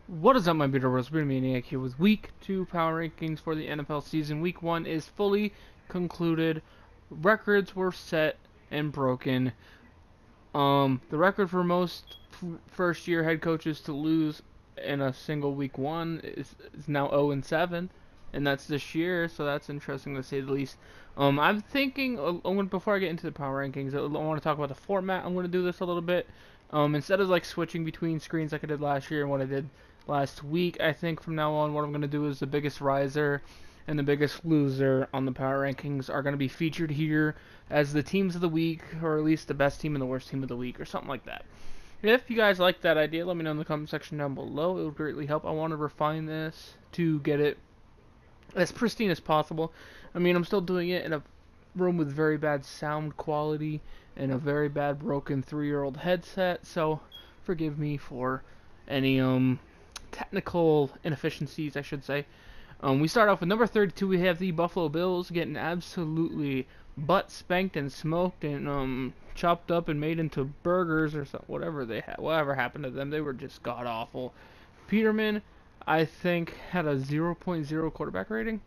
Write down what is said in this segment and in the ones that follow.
What is up, my beautiful Maine-iac here with Week 2 Power Rankings for the NFL season. Week 1 is fully concluded. Records were set and broken. The record for most first-year head coaches to lose in a single Week 1 is now 0-7, and that's this year, so that's interesting to say the least. I'm thinking, before I get into the Power Rankings, I want to talk about the format. I'm going to do this a little bit. Instead of like switching between screens like I did last year and what I did last week, I think from now on what I'm going to do is the biggest riser and the biggest loser on the power rankings are going to be featured here as the teams of the week, or at least the best team and the worst team of the week, or something like that. If you guys like that idea, let me know in the comment section down below. It would greatly help. I want to refine this to get it as pristine as possible. I mean, I'm still doing it in a room with very bad sound quality and a very bad broken 3-year-old headset, so forgive me for any technical inefficiencies, I should say. We start off with number 32. We have the Buffalo Bills getting absolutely butt spanked and smoked and chopped up and made into burgers or something. Whatever happened to them, they were just god awful. Peterman, I think, had a 0.0 quarterback rating,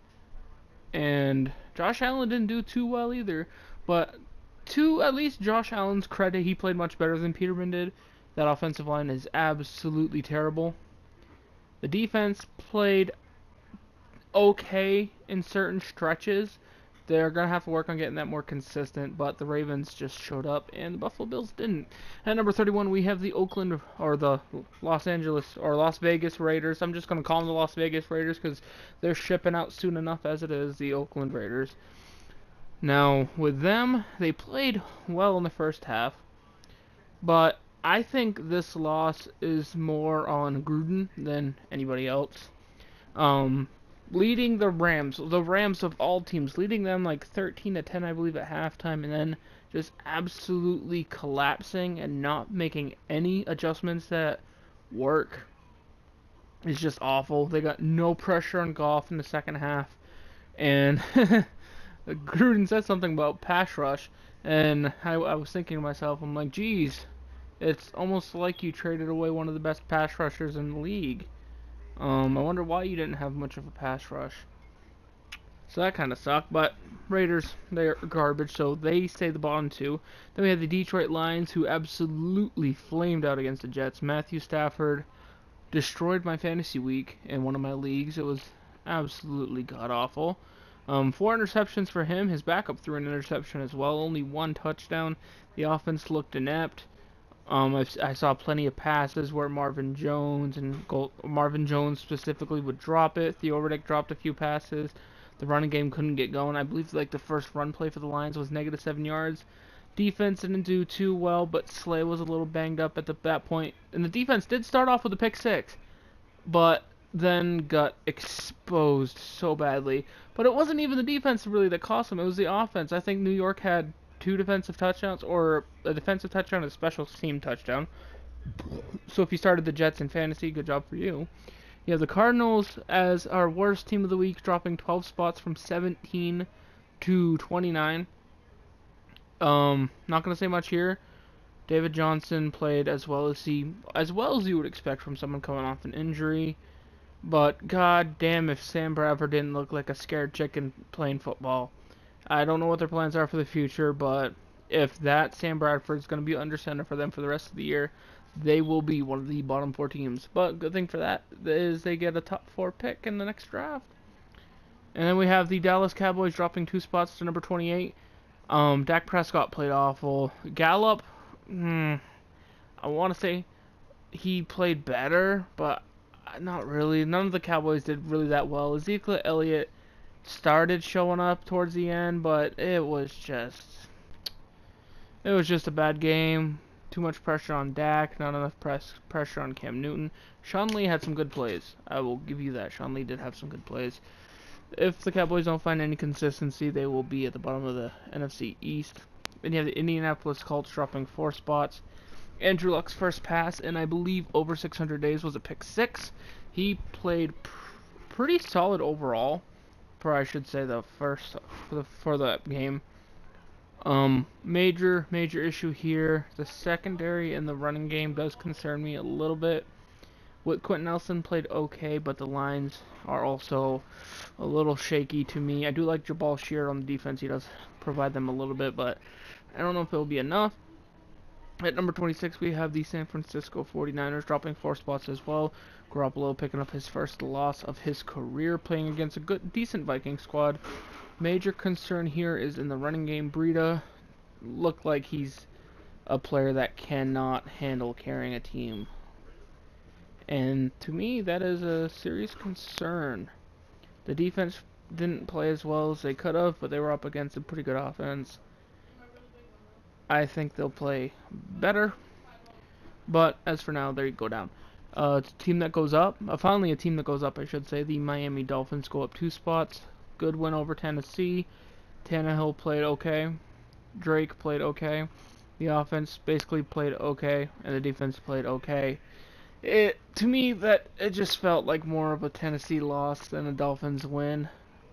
and Josh Allen didn't do too well either. But to at least Josh Allen's credit, he played much better than Peterman did. That offensive line is absolutely terrible. The defense played okay in certain stretches. They're going to have to work on getting that more consistent, but the Ravens just showed up and the Buffalo Bills didn't. At number 31, we have the Las Vegas Raiders. I'm just going to call them the Las Vegas Raiders because they're shipping out soon enough as it is, the Oakland Raiders. Now, with them, they played well in the first half, but I think this loss is more on Gruden than anybody else. Leading the Rams of all teams, leading them like 13-10, I believe, at halftime, and then just absolutely collapsing and not making any adjustments that work is just awful. They got no pressure on Goff in the second half, and Gruden said something about pass rush, and I was thinking to myself, I'm like, geez, it's almost like you traded away one of the best pass rushers in the league. I wonder why you didn't have much of a pass rush. So that kind of sucked, but Raiders, they're garbage, so they stay the bottom two. Then we have the Detroit Lions, who absolutely flamed out against the Jets. Matthew Stafford destroyed my fantasy week in one of my leagues. It was absolutely god-awful. 4 interceptions for him. His backup threw an interception as well. Only 1 touchdown. The offense looked inept. I saw plenty of passes where Marvin Jones specifically would drop it. Theo Riddick dropped a few passes. The running game couldn't get going. I believe like the first run play for the Lions was -7 yards. Defense didn't do too well, but Slay was a little banged up at that point. And the defense did start off with a pick 6, but then got exposed so badly. But it wasn't even the defense really that cost them. It was the offense. I think New York had 2 defensive touchdowns, or a defensive touchdown and a special team touchdown. So if you started the Jets in fantasy, good job for you. You have the Cardinals as our worst team of the week, dropping 12 spots from 17 to 29. Not gonna say much here. David Johnson played as well as you would expect from someone coming off an injury. But god damn if Sam Bradford didn't look like a scared chicken playing football. I don't know what their plans are for the future, but if that Sam Bradford is going to be under center for them for the rest of the year, they will be one of the bottom 4 teams. But good thing for that is they get a top 4 pick in the next draft. And then we have the Dallas Cowboys dropping 2 spots to number 28. Dak Prescott played awful. Gallup, I want to say he played better, but not really. None of the Cowboys did really that well. Ezekiel Elliott started showing up towards the end, but it was just a bad game. Too much pressure on Dak, not enough pressure on Cam Newton. Sean Lee had some good plays. I will give you that. Sean Lee did have some good plays. If the Cowboys don't find any consistency, they will be at the bottom of the NFC East. Then you have the Indianapolis Colts dropping 4 spots. Andrew Luck's first pass, and I believe over 600 days, was a pick 6. He played pretty solid overall. I should say the first for the game. Major issue here. The secondary and the running game does concern me a little bit. Quentin Nelson played okay, but the lines are also a little shaky to me. I do like Jabal Shear on the defense. He does provide them a little bit, but I don't know if it'll be enough. At number 26, we have the San Francisco 49ers dropping 4 spots as well. Garoppolo picking up his first loss of his career, playing against a decent Viking squad. Major concern here is in the running game. Breida looked like he's a player that cannot handle carrying a team. And to me, that is a serious concern. The defense didn't play as well as they could have, but they were up against a pretty good offense. I think they'll play better, but as for now, they go down. Team that goes up, finally a team that goes up, I should say. The Miami Dolphins go up 2 spots. Good win over Tennessee. Tannehill played okay. Drake played okay. The offense basically played okay, and the defense played okay. To me, it just felt like more of a Tennessee loss than a Dolphins win.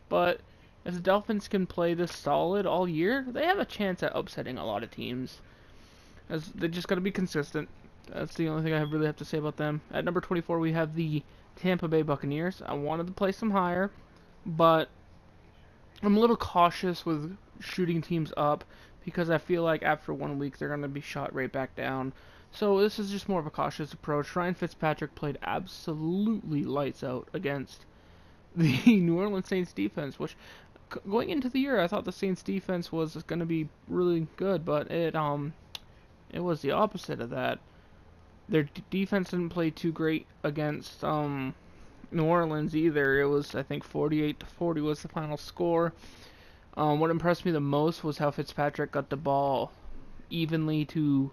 But if the Dolphins can play this solid all year, they have a chance at upsetting a lot of teams. As they just got to be consistent. That's the only thing I really have to say about them. At number 24, we have the Tampa Bay Buccaneers. I wanted to place them higher, but I'm a little cautious with shooting teams up because I feel like after 1 week they're going to be shot right back down. So this is just more of a cautious approach. Ryan Fitzpatrick played absolutely lights out against the New Orleans Saints defense, which going into the year I thought the Saints defense was going to be really good, but it was the opposite of that. Their defense didn't play too great against New Orleans either. It was, I think, 48-40 was the final score. What impressed me the most was how Fitzpatrick got the ball evenly to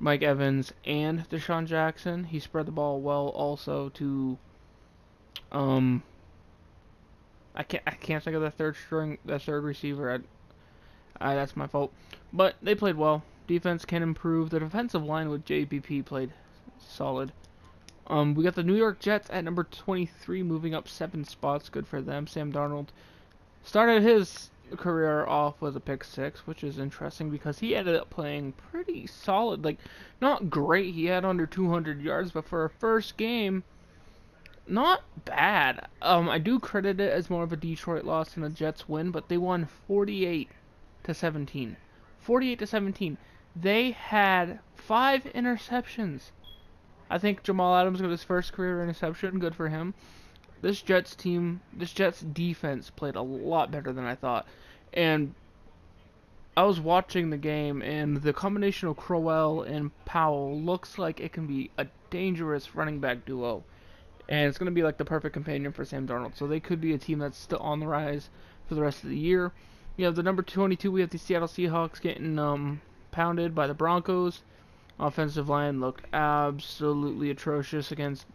Mike Evans and Deshaun Jackson. He spread the ball well also to I can't think of the third receiver. That's my fault. But they played well. Defense can improve. The defensive line with JPP played solid. We got the New York Jets at number 23, moving up 7 spots. Good for them. Sam Darnold started his career off with a pick 6, which is interesting because he ended up playing pretty solid. Like, not great. He had under 200 yards, but for a first game, not bad. I do credit it as more of a Detroit loss than a Jets win, but they won 48-17. 48-17. They had 5 interceptions. I think Jamal Adams got his first career interception. Good for him. This Jets defense played a lot better than I thought. And I was watching the game, and the combination of Crowell and Powell looks like it can be a dangerous running back duo. And it's going to be like the perfect companion for Sam Darnold. So they could be a team that's still on the rise for the rest of the year. You have the number 22, we have the Seattle Seahawks getting pounded by the Broncos. Offensive line looked absolutely atrocious against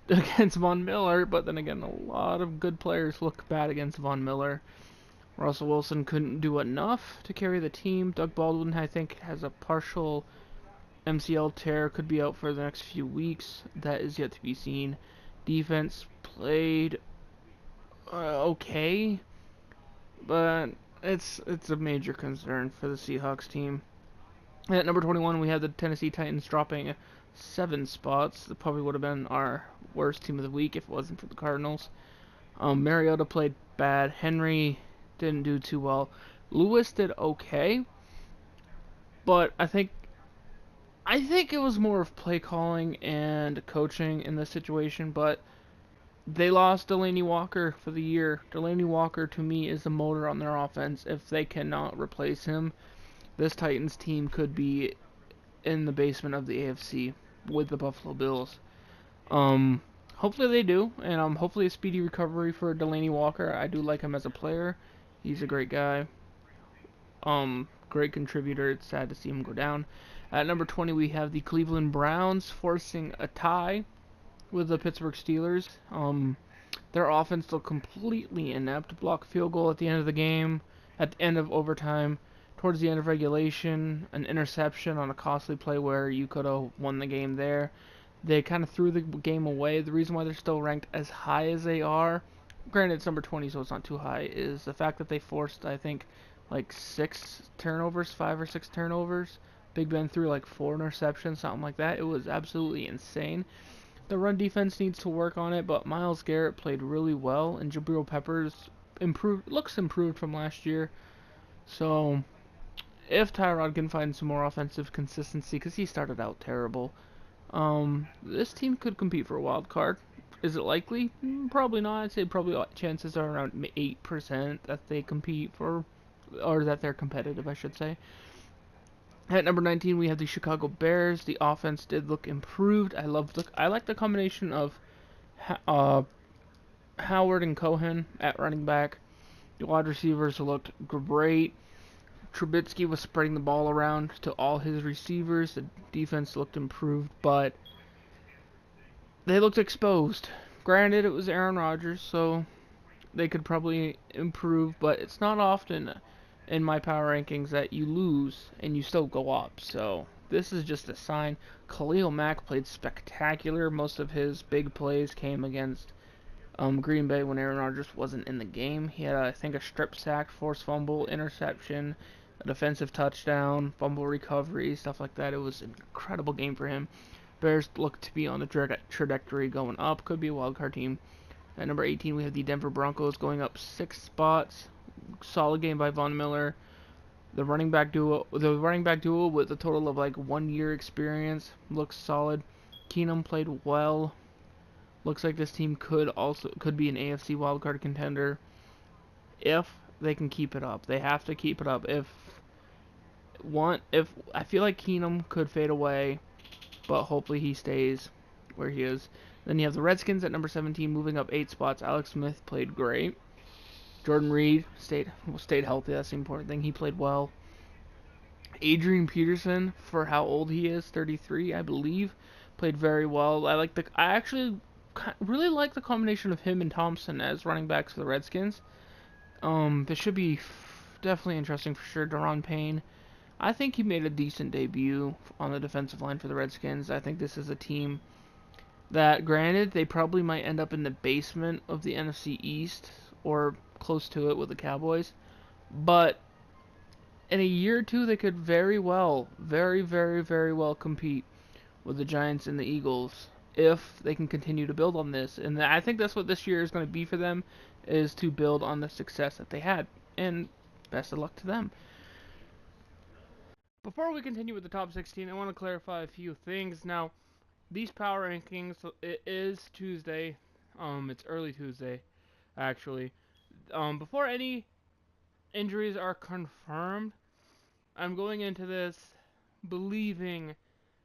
Von Miller, but then again, a lot of good players look bad against Von Miller. Russell Wilson couldn't do enough to carry the team. Doug Baldwin, I think, has a partial MCL tear, could be out for the next few weeks. That is yet to be seen. Defense played okay, but it's a major concern for the Seahawks team. At number 21, we have the Tennessee Titans dropping 7 spots. That probably would have been our worst team of the week if it wasn't for the Cardinals. Mariota played bad. Henry didn't do too well. Lewis did okay, but I think it was more of play calling and coaching in this situation, but they lost Delanie Walker for the year. Delanie Walker, to me, is the motor on their offense. If they cannot replace him, this Titans team could be in the basement of the AFC with the Buffalo Bills. Hopefully they do, and hopefully a speedy recovery for Delanie Walker. I do like him as a player. He's a great guy. Great contributor. It's sad to see him go down. At number 20, we have the Cleveland Browns forcing a tie with the Pittsburgh Steelers. Their offense looked completely inept. Blocked field goal at the end of the game, at the end of overtime, towards the end of regulation, an interception on a costly play where you could have won the game there. They kind of threw the game away. The reason why they're still ranked as high as they are, granted it's number 20 so it's not too high, is the fact that they forced, I think, like 6 turnovers, 5 or 6 turnovers. Big Ben threw like 4 interceptions, something like that. It was absolutely insane. The run defense needs to work on it, but Myles Garrett played really well, and Jabril Peppers looks improved from last year. So if Tyrod can find some more offensive consistency, because he started out terrible, this team could compete for a wild card. Is it likely? Probably not. I'd say probably chances are around 8% that they compete for, or that they're competitive, I should say. At number 19, we have the Chicago Bears. The offense did look improved. I like the combination of Howard and Cohen at running back. The wide receivers looked great. Trubisky was spreading the ball around to all his receivers. The defense looked improved, but they looked exposed. Granted, it was Aaron Rodgers, so they could probably improve, but it's not often in my power rankings that you lose and you still go up. So this is just a sign. Khalil Mack played spectacular. Most of his big plays came against Green Bay when Aaron Rodgers wasn't in the game. He had, I think, a strip sack, forced fumble, interception, a defensive touchdown, fumble recovery, stuff like that. It was an incredible game for him. Bears look to be on the trajectory going up. Could be a wild card team. At number 18, we have the Denver Broncos going up 6 spots. Solid game by Von Miller. The running back duo with a total of like 1 year experience looks solid. Keenum played well. Looks like this team could be an AFC wildcard contender if they can keep it up. They have to keep it up. If I feel like Keenum could fade away, but hopefully he stays where he is. Then you have the Redskins at number 17, moving up 8 spots. Alex Smith played great. Jordan Reed stayed healthy. That's the important thing. He played well. Adrian Peterson, for how old he is, 33, I believe, played very well. I actually really like the combination of him and Thompson as running backs for the Redskins. This should be definitely interesting for sure. Daron Payne, I think he made a decent debut on the defensive line for the Redskins. I think this is a team that, granted, they probably might end up in the basement of the NFC East or close to it with the Cowboys, but in a year or two they could very well compete with the Giants and the Eagles if they can continue to build on this. And I think that's what this year is going to be for them, is to build on the success that they had. And best of luck to them. Before we continue with the top 16, I want to clarify a few things. Now, these power rankings, it is Tuesday. It's early Tuesday, actually. Before any injuries are confirmed, I'm going into this believing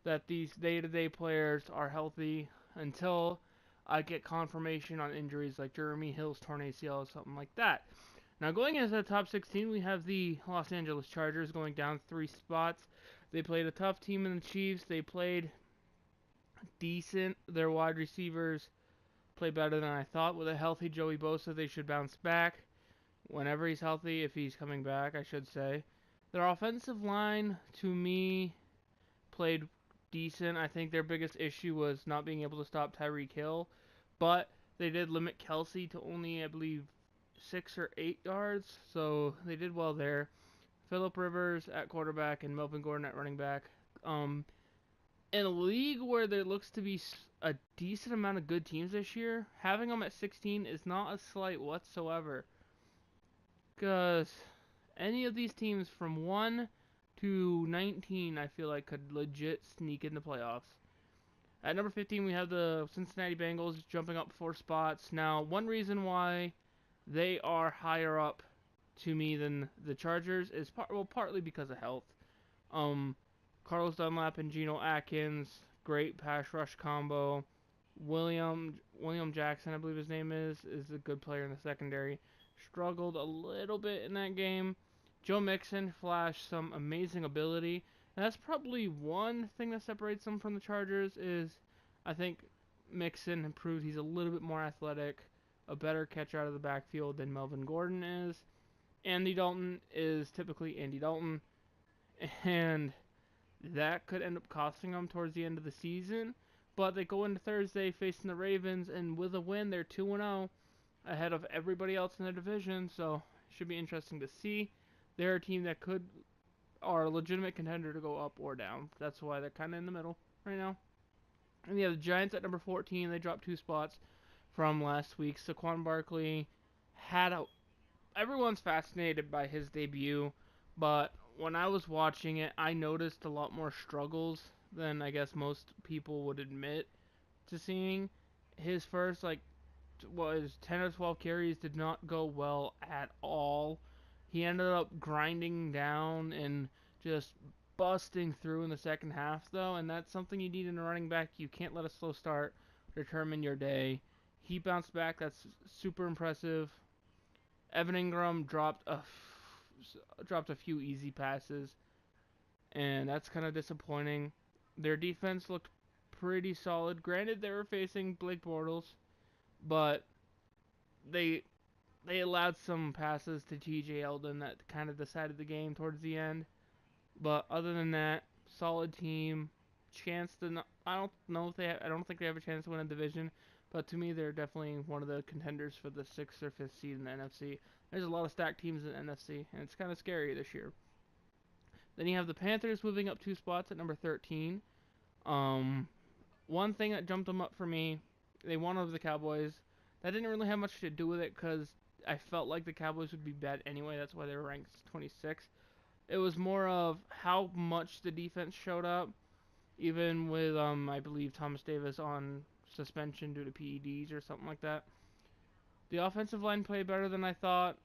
that these day-to-day players are healthy until I get confirmation on injuries like Jeremy Hill's torn ACL or something like that. Now, going into the top 16, we have the Los Angeles Chargers going down 3 spots. They played a tough team in the Chiefs. They played decent. Their wide receivers play better than I thought. With a healthy Joey Bosa, they should bounce back whenever he's healthy, if he's coming back, I should say. Their offensive line, to me, played decent. I think their biggest issue was not being able to stop Tyreek Hill, but they did limit Kelsey to only, I believe, 6 or 8 yards, so they did well there. Phillip Rivers at quarterback and Melvin Gordon at running back. In a league where there looks to be a decent amount of good teams this year, having them at 16 is not a slight whatsoever, because any of these teams from 1 to 19, I feel like, could legit sneak in the playoffs. At number 15, we have the Cincinnati Bengals jumping up 4 spots. Now, one reason why they are higher up to me than the Chargers is partly because of health. Carlos Dunlap and Geno Atkins, great pass rush combo. William Jackson, I believe his name is a good player in the secondary. Struggled a little bit in that game. Joe Mixon flashed some amazing ability. And that's probably one thing that separates them from the Chargers is I think Mixon improved. He's a little bit more athletic, a better catcher out of the backfield than Melvin Gordon is. Andy Dalton is typically Andy Dalton, and that could end up costing them towards the end of the season. But they go into Thursday facing the Ravens, and with a win, they're 2-0 ahead of everybody else in the division, so it should be interesting to see. They're a team that are a legitimate contender to go up or down. That's why they're kind of in the middle right now. And yeah, the Giants at number 14, they dropped 2 spots from last week. Saquon Barkley had a... Everyone's fascinated by his debut, but when I was watching it, I noticed a lot more struggles than I guess most people would admit to seeing. His first, was 10 or 12 carries did not go well at all. He ended up grinding down and just busting through in the second half, though, and that's something you need in a running back. You can't let a slow start determine your day. He bounced back. That's super impressive. Evan Ingram dropped a few easy passes, and that's kind of disappointing. Their defense looked pretty solid. Granted, they were facing Blake Bortles, but they they allowed some passes to T.J. Eldon that kind of decided the game towards the end. But other than that, solid team. Chance to not, I don't know if I don't think they have a chance to win a division, but to me they're definitely one of the contenders for the 6th or 5th seed in the NFC. There's a lot of stacked teams in the NFC, and it's kind of scary this year. Then you have the Panthers moving up 2 spots at number 13. One thing that jumped them up for me, they won over the Cowboys. That didn't really have much to do with it because I felt like the Cowboys would be bad anyway. That's why they were ranked 26. It was more of how much the defense showed up, even with, I believe, Thomas Davis on suspension due to PEDs or something like that. The offensive line played better than I thought.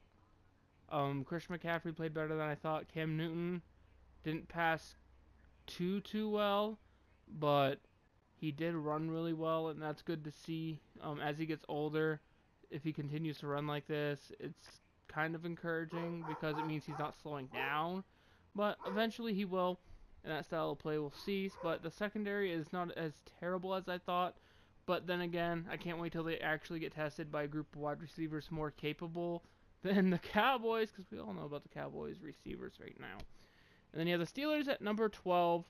Christian McCaffrey played better than I thought. Cam Newton didn't pass too well, but he did run really well, and that's good to see. As he gets older, if he continues to run like this, it's kind of encouraging because it means he's not slowing down. But eventually he will, and that style of play will cease. But the secondary is not as terrible as I thought. But then again, I can't wait till they actually get tested by a group of wide receivers more capable than the Cowboys, because we all know about the Cowboys receivers right now. And then you have the Steelers at number 12.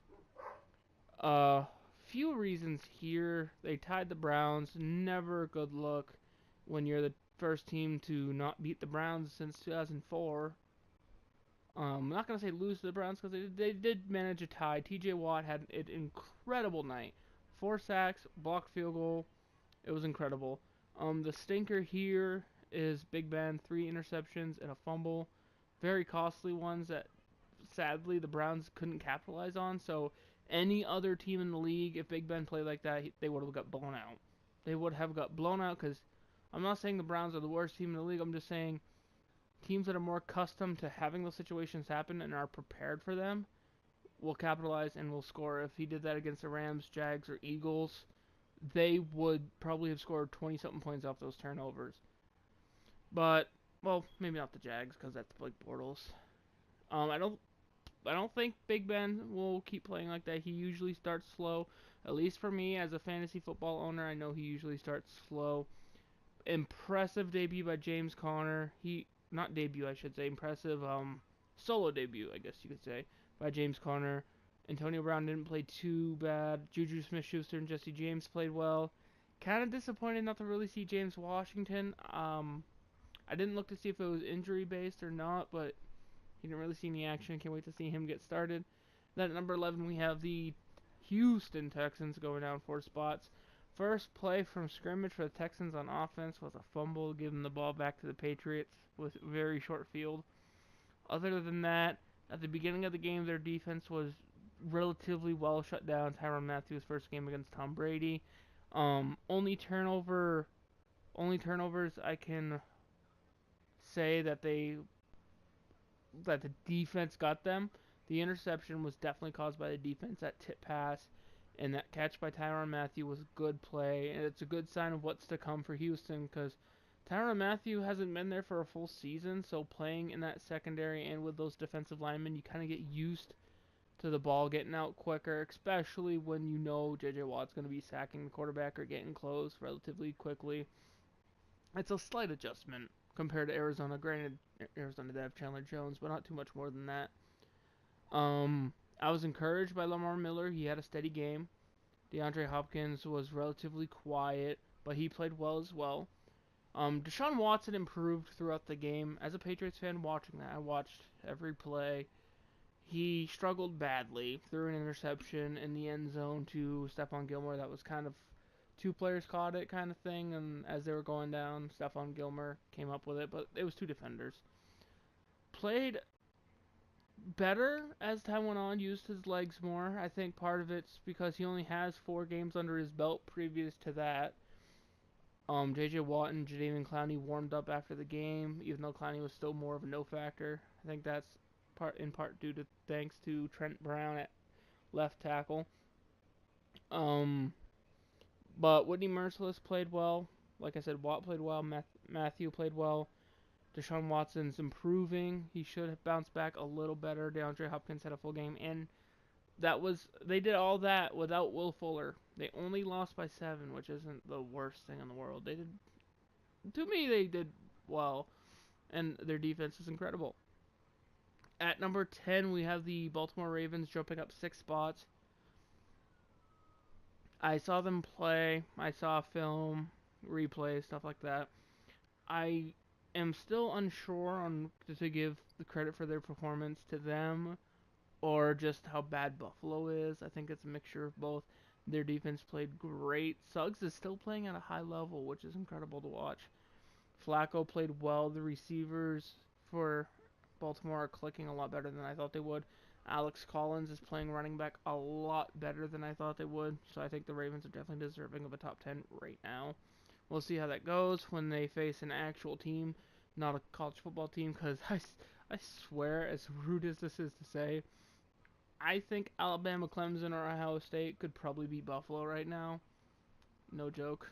Few reasons here. They tied the Browns. Never a good look when you're the first team to not beat the Browns since 2004. I'm not going to say lose to the Browns because they did manage a tie. TJ Watt had an incredible night. 4 sacks, blocked field goal. It was incredible. The stinker here is Big Ben. 3 interceptions and a fumble. Very costly ones that sadly the Browns couldn't capitalize on. So any other team in the league, if Big Ben played like that, they would have got blown out. They would have got blown out because I'm not saying the Browns are the worst team in the league. I'm just saying teams that are more accustomed to having those situations happen and are prepared for them will capitalize and will score. If he did that against the Rams, Jags, or Eagles, they would probably have scored 20-something points off those turnovers. But, well, maybe not the Jags because that's Blake Bortles. I don't think Big Ben will keep playing like that. He usually starts slow. At least for me, as a fantasy football owner, I know he usually starts slow. Impressive debut by James Conner. Not debut, I should say. Impressive solo debut, I guess you could say, by James Conner. Antonio Brown didn't play too bad. Juju Smith-Schuster and Jesse James played well. Kind of disappointed not to really see James Washington. I didn't look to see if it was injury-based or not, but he didn't really see any action. Can't wait to see him get started. Then at number 11, we have the Houston Texans going down 4 spots. First play from scrimmage for the Texans on offense was a fumble, giving the ball back to the Patriots with very short field. Other than that, at the beginning of the game, their defense was relatively well shut down. Tyrann Mathieu's first game against Tom Brady. Only turnovers I can say that the defense got them. The interception was definitely caused by the defense. That tip pass and that catch by Tyrann Mathieu was good play, and it's a good sign of what's to come for Houston because Tyrann Mathieu hasn't been there for a full season, so playing in that secondary and with those defensive linemen, you kind of get used to the ball getting out quicker, especially when you know J.J. Watt's going to be sacking the quarterback or getting close relatively quickly. It's a slight adjustment compared to Arizona. Granted, Arizona did have Chandler Jones, but not too much more than that. I was encouraged by Lamar Miller. He had a steady game. DeAndre Hopkins was relatively quiet, but he played well as well. Deshaun Watson improved throughout the game. As a Patriots fan watching that, I watched every play. He struggled badly, threw an interception in the end zone to Stephon Gilmore. That was kind of two players caught it kind of thing, and as they were going down, Stephon Gilmore came up with it, but it was two defenders. Played better as time went on, used his legs more. I think part of it's because he only has 4 games under his belt previous to that. J.J. Watt and Jadeveon Clowney warmed up after the game, even though Clowney was still more of a no factor. I think that's in part due to thanks to Trent Brown at left tackle. But Whitney Merciless played well. Like I said, Watt played well. Matthew played well. Deshaun Watson's improving. He should have bounced back a little better. DeAndre Hopkins had a full game, and they did all that without Will Fuller. They only lost by 7, which isn't the worst thing in the world. To me, they did well, and their defense is incredible. At number 10, we have the Baltimore Ravens jumping up 6 spots. I saw them play. I saw film, replay, stuff like that. I am still unsure on to give the credit for their performance to them or just how bad Buffalo is. I think it's a mixture of both. Their defense played great. Suggs is still playing at a high level, which is incredible to watch. Flacco played well. The receivers for Baltimore are clicking a lot better than I thought they would. Alex Collins is playing running back a lot better than I thought they would. So I think the Ravens are definitely deserving of a top 10 right now. We'll see how that goes when they face an actual team, not a college football team, because I swear, as rude as this is to say, I think Alabama, Clemson, or Ohio State could probably beat Buffalo right now. No joke.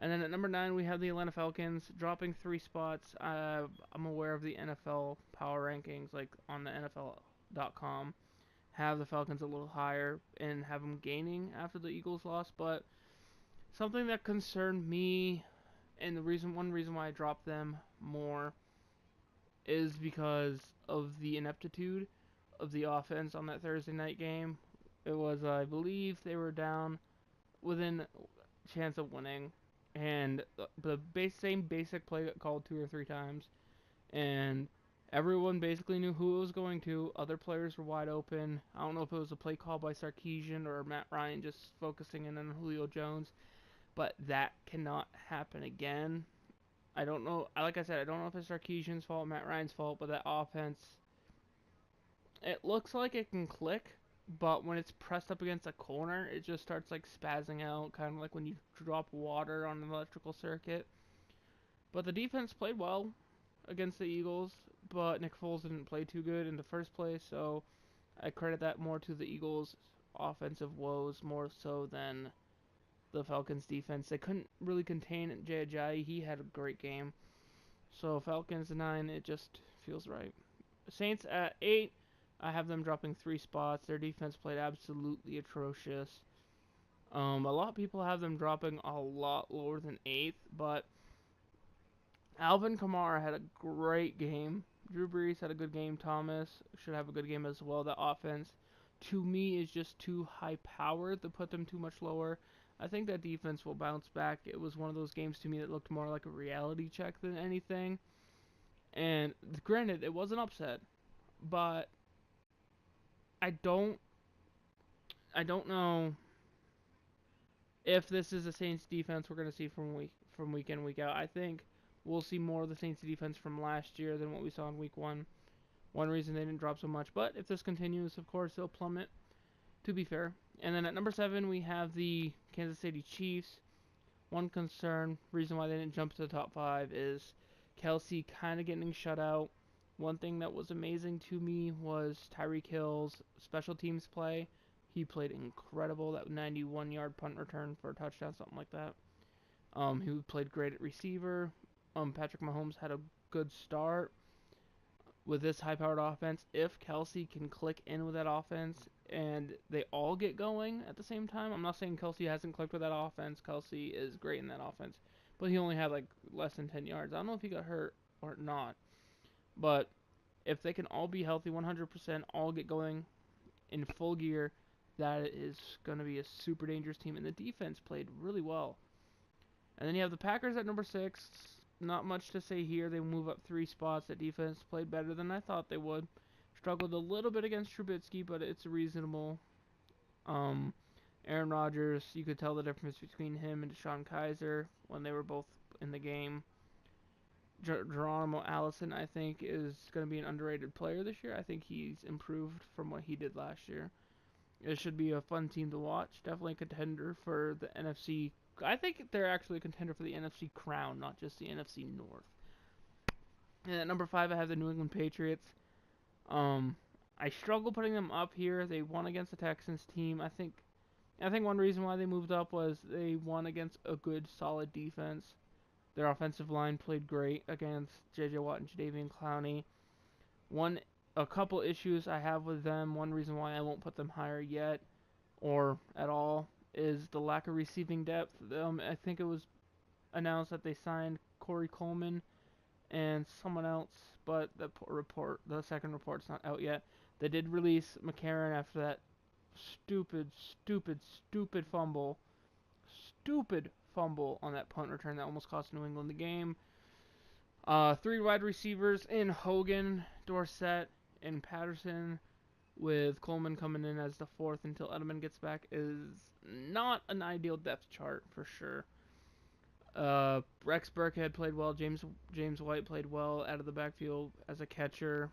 And then at number 9, we have the Atlanta Falcons dropping 3 spots. I'm aware of the NFL power rankings, like on the NFL.com, have the Falcons a little higher and have them gaining after the Eagles lost. But something that concerned me, and one reason why I dropped them more, is because of the ineptitude of the offense on that Thursday night game. It was, I believe, they were down within chance of winning, and the same basic play got called 2 or 3 times, and everyone basically knew who it was going to. Other players were wide open. I don't know if it was a play call by Sarkisian or Matt Ryan just focusing in on Julio Jones, but that cannot happen again. I don't know. Like I said, I don't know if it's Sarkisian's fault, Matt Ryan's fault, but that offense, it looks like it can click, but when it's pressed up against a corner, it just starts like spazzing out, kind of like when you drop water on an electrical circuit. But the defense played well against the Eagles, but Nick Foles didn't play too good in the first place, so I credit that more to the Eagles' offensive woes more so than the Falcons' defense. They couldn't really contain Jay Ajayi. He had a great game. So Falcons 9, it just feels right. Saints at 8, I have them dropping 3 spots. Their defense played absolutely atrocious. A lot of people have them dropping a lot lower than 8th, but Alvin Kamara had a great game. Drew Brees had a good game. Thomas should have a good game as well. The offense, to me, is just too high-powered to put them too much lower. I think that defense will bounce back. It was one of those games to me that looked more like a reality check than anything. And granted, it was an upset, but I don't know if this is the Saints defense we're going to see from week in, week out. I think we'll see more of the Saints defense from last year than what we saw in week 1. One reason they didn't drop so much, but if this continues, of course, they'll plummet, to be fair. And then at number 7, we have the Kansas City Chiefs. One reason why they didn't jump to the top 5 is Kelsey kind of getting shut out. One thing that was amazing to me was Tyreek Hill's special teams play. He played incredible. That 91-yard punt return for a touchdown, something like that. He played great at receiver. Patrick Mahomes had a good start with this high-powered offense. If Kelsey can click in with that offense and they all get going at the same time, I'm not saying Kelsey hasn't clicked with that offense. Kelsey is great in that offense, but he only had like less than 10 yards. I don't know if he got hurt or not, but if they can all be healthy 100%, all get going in full gear, that is going to be a super dangerous team, and the defense played really well. And then you have the Packers at number 6. Not much to say here. They move up 3 spots. The defense played better than I thought they would. struggled a little bit against Trubisky, but it's reasonable. Aaron Rodgers, you could tell the difference between him and Deshaun Kaiser when they were both in the game. Geronimo Allison, I think, is going to be an underrated player this year. I think he's improved from what he did last year. It should be a fun team to watch. Definitely a contender for the NFC. I think they're actually a contender for the NFC crown, not just the NFC North. And at number 5, I have the New England Patriots. I struggle putting them up here. They won against the Texans team. I think one reason why they moved up was they won against a good, solid defense. Their offensive line played great against J.J. Watt and Jadeveon Clowney. A couple issues I have with them, one reason why I won't put them higher yet, or at all, is the lack of receiving depth. I think it was announced that they signed Corey Coleman and someone else, but the second report's not out yet. They did release McCarron after that stupid fumble. Stupid fumble on that punt return that almost cost New England the game. 3 wide receivers in Hogan, Dorsett, and Patterson, with Coleman coming in as the 4th until Edelman gets back, is not an ideal depth chart for sure. Rex Burkhead played well. James White played well out of the backfield as a catcher.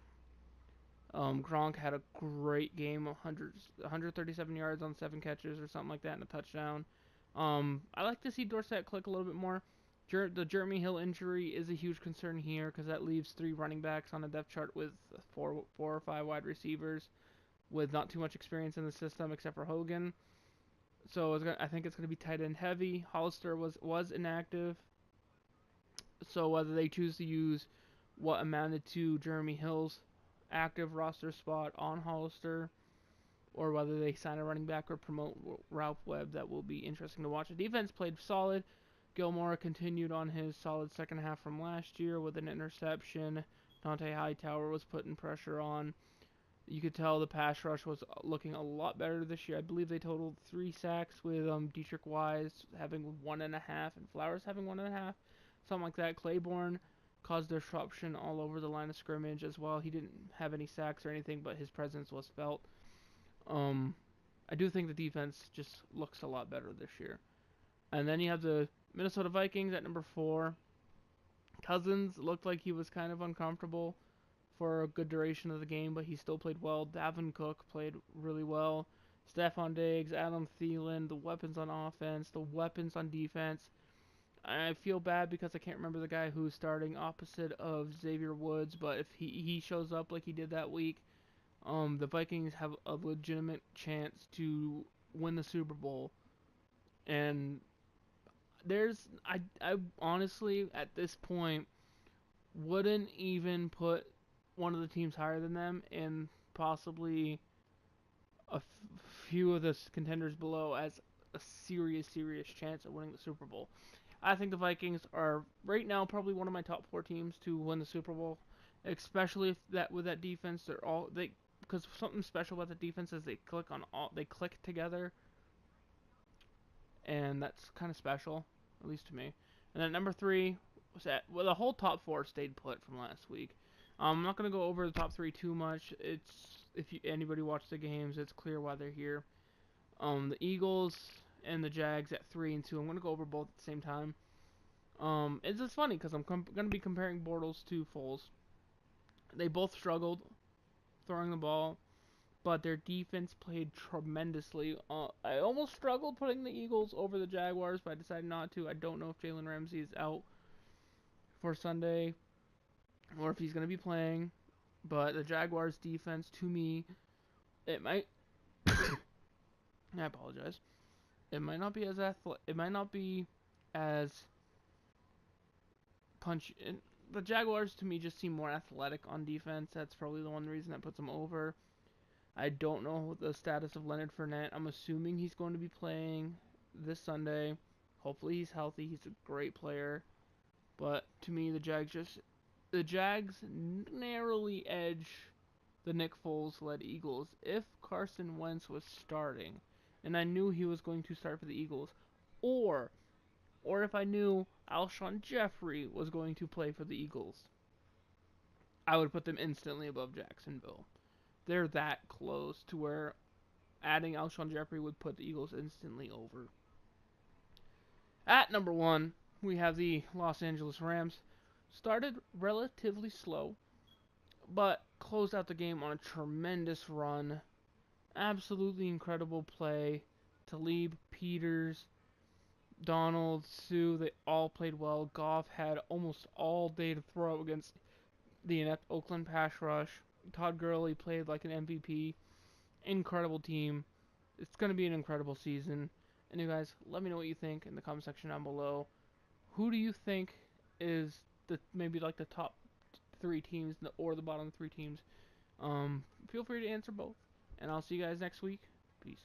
Gronk had a great game, 137 yards on 7 catches or something like that, and a touchdown. I like to see Dorsett click a little bit more. The Jeremy Hill injury is a huge concern here because that leaves 3 running backs on a depth chart with 4 or 5 wide receivers with not too much experience in the system except for Hogan. So I think it's going to be tight end heavy. Hollister was inactive. So whether they choose to use what amounted to Jeremy Hill's active roster spot on Hollister, or whether they sign a running back or promote Ralph Webb, that will be interesting to watch. The defense played solid. Gilmore continued on his solid second half from last year with an interception. Dante Hightower was putting pressure on. You could tell the pass rush was looking a lot better this year. I believe they totaled 3 sacks, with Dietrich Wise having 1.5 and Flowers having 1.5, something like that. Claiborne caused disruption all over the line of scrimmage as well. He didn't have any sacks or anything, but his presence was felt. I do think the defense just looks a lot better this year. And then you have the Minnesota Vikings at number 4. Cousins looked like he was kind of uncomfortable for a good duration of the game, but he still played well. Dalvin Cook played really well. Stephon Diggs, Adam Thielen, the weapons on offense, the weapons on defense. I feel bad because I can't remember the guy who's starting opposite of Xavier Woods, but if he shows up like he did that week, the Vikings have a legitimate chance to win the Super Bowl. And I honestly, at this point, wouldn't even put one of the teams higher than them, and possibly a few of the contenders below as a serious chance of winning the Super Bowl. I think the Vikings are right now probably one of my top 4 teams to win the Super Bowl, especially with that defense. Because something special about the defense is they click together, and that's kind of special, at least to me. And then number 3 was the whole top 4 stayed put from last week. I'm not going to go over the top 3 too much. Anybody watched the games, it's clear why they're here. The Eagles and the Jags at 3 and 2. I'm going to go over both at the same time. It's just funny because I'm going to be comparing Bortles to Foles. They both struggled throwing the ball, but their defense played tremendously. I almost struggled putting the Eagles over the Jaguars, but I decided not to. I don't know if Jalen Ramsey is out for Sunday or if he's going to be playing, but the Jaguars defense, to me, it might I apologize. It might not be as punch. The Jaguars to me just seem more athletic on defense. That's probably the one reason that puts them over. I don't know the status of Leonard Fournette. I'm assuming he's going to be playing this Sunday. Hopefully he's healthy. He's a great player. But to me, the Jags narrowly edge the Nick Foles-led Eagles if Carson Wentz was starting, and I knew he was going to start for the Eagles, or if I knew Alshon Jeffrey was going to play for the Eagles. I would put them instantly above Jacksonville. they're that close to where adding Alshon Jeffrey would put the Eagles instantly over. At number 1, we have the Los Angeles Rams. Started relatively slow, but closed out the game on a tremendous run. Absolutely incredible play. Talib, Peters, Donald, Sue, they all played well. Goff had almost all day to throw against the inept Oakland pass rush. Todd Gurley played like an MVP. Incredible team. It's going to be an incredible season. And you guys, let me know what you think in the comment section down below. Who do you think is maybe like the top 3 teams or the bottom 3 teams? Feel free to answer both. And I'll see you guys next week. Peace.